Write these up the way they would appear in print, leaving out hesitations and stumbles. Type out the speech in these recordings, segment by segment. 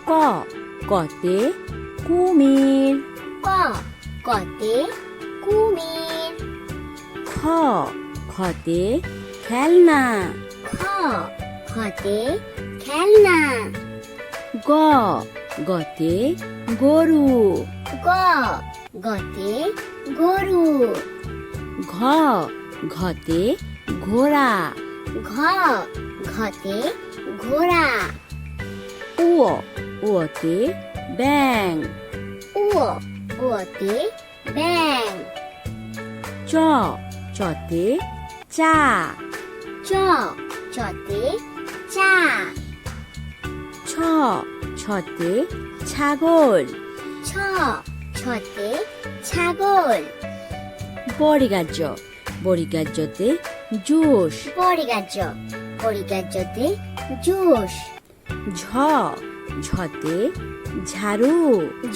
ক কতে কুমির, ক কতে কুমির, খ খতে খেলনা, খ খতে খেলনা, গ গতে গরু, গ গতে গরু, ঘ ঘতে ঘোড়া, ঘ ঘতে ঘোড়া, উ উতে ব্যাং, উ উতে ব্যাং, চ চতে চা, চ চতে চা, ছ ছতে ছাগল, ছ ছতে ছাগল, বরিগার্য বরিগার্যতে জুস, বরিগার্য বরিগার্যতে জুস, ঝ ঝতে ঝাড়ু,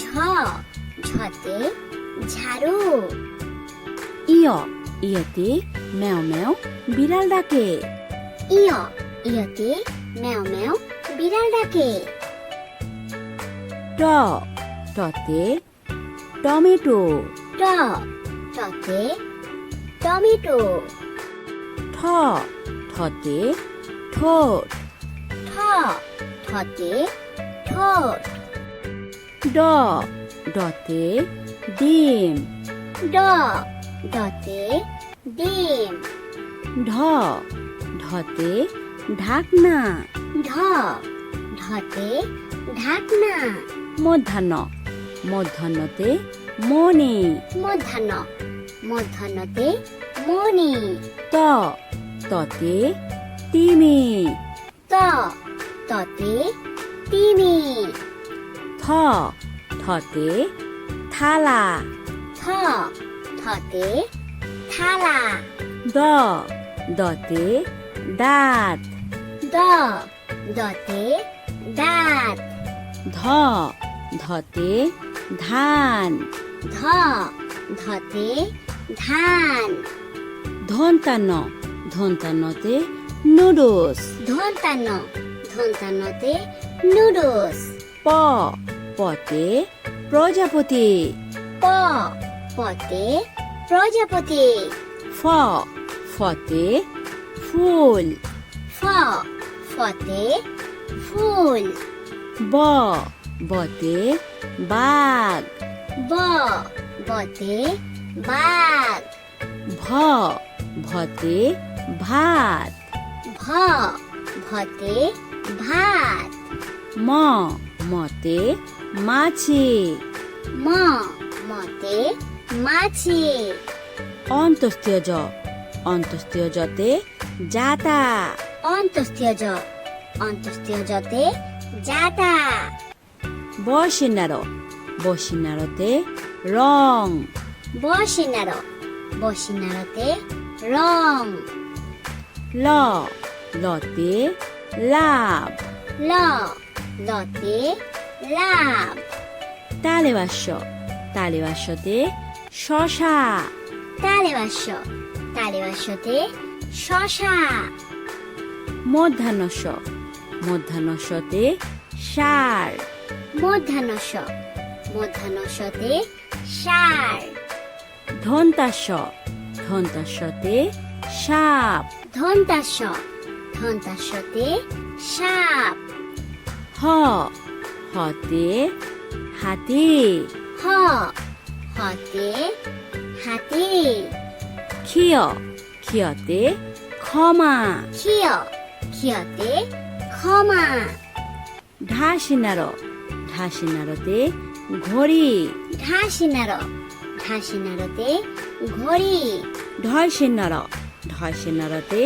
ঝ ঝতে ঝাড়ু, ইয় ইয়তে ম্যাও ম্যাও বিড়াল ডাকে, ইয় ইয়তে ম্যাও ম্যাও বিড়াল ডাকে, ট টতে টমেটো, ট টতে টমেটো, ঠ ঠতে ঠোঁট, ঠ ঠতে ঠোঁট, ড ডতে ডিম, ড ডতে ডিম, ঢ ঢতে ঢাকনা, ঢ ঢতে ঢাকনা, মধ্যাহ্ন মধ্যাহ্নতে মণি, মধ্যাহ্ন মধ্যাহ্নতে মণি, ত ততে তিমি, ত ততে তিমি, থ থতে থালা, থ থতে থালা, দ দতে দাঁত, দ দতে দাঁত, ধ ধতে ধান, ধ ধতে ধান, ধন্তান্ন ধন্তান্নতে নুডলস, ধন্তান্ন ধন্তান্নতে নুডলস, প পতে প্রজাপতি, প পতে প্রজাপতি, ফ ফতে ফুল, ফ ফতে ফুল, ব বতে বাঘ, ব বতে বাঘ, ভ ভতে ভাত, ভ ভতে ভাত, ম মতে মাছি, ম মতে মাছি, অন্তস্তীয় জ অন্তস্তীয় জতে জাতা, অন্তস্তীয় জ অন্তস্তীয় জতে জাতা, বসিন্নার বসিন্নারতে রং, বসিনার বসিনারতে রং, ল লতে লাভ, ল লতে লাভ, তালেবাস্য তালেবাস্যতে শশা, তালেবাস্য তালেবাস্যতে শশা, মধ্যাহ্নস্য মধ্যাহ্নস্যতে সার, মধ্যাহ্নস্য মধ্যাহ্নস্যতে সার, ধন্তাস্য ধন্তাস্যতে সাপ, ধন্তাস্য ধন্তাস্যতে সাপ, হ হতে হাতি, হ হতে হাতি, ক্ষিয় ক্ষিয়তে ক্ষমা, ক্ষিয় ক্ষিয়তে ক্ষমা, ঢাসিনার ঢাসিনারতে ঘড়ি, ঢাসিনার ঢাসিনারতে ঘড়ি, ঢয়সিন্নার ঢয়সিন্নারতে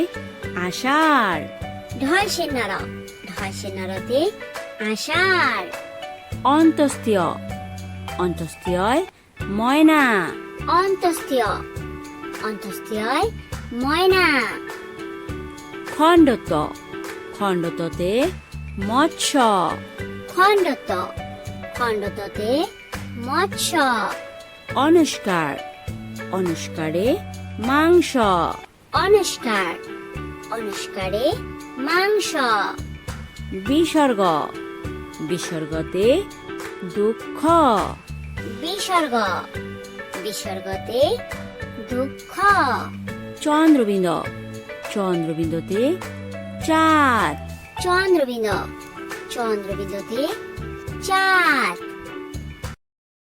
আষাঢ়, ঢয়সিনার ঢয়সিনারতে আষাঢ়, অন্তস্তীয় অন্তস্তীয় ময়না, অন্তস্তীয় অন্তস্তীয় ময়না, খণ্ডত খণ্ডততে মৎস্য, খণ্ডত খণ্ডততে মৎস্য, অনুষ্কার অনুষ্কারে মাংস, অনুষ্কার অনুষ্কারে মাংস, বিসর্গ বিসর্গতে দুঃখ বিসর্গ বিসর্গতে দুঃখ চন্দ্রবিন্দু চন্দ্রবিন্দুতে চাঁদ চন্দ্রবিন্দু চন্দ্রবিন্দুতে চাঁদ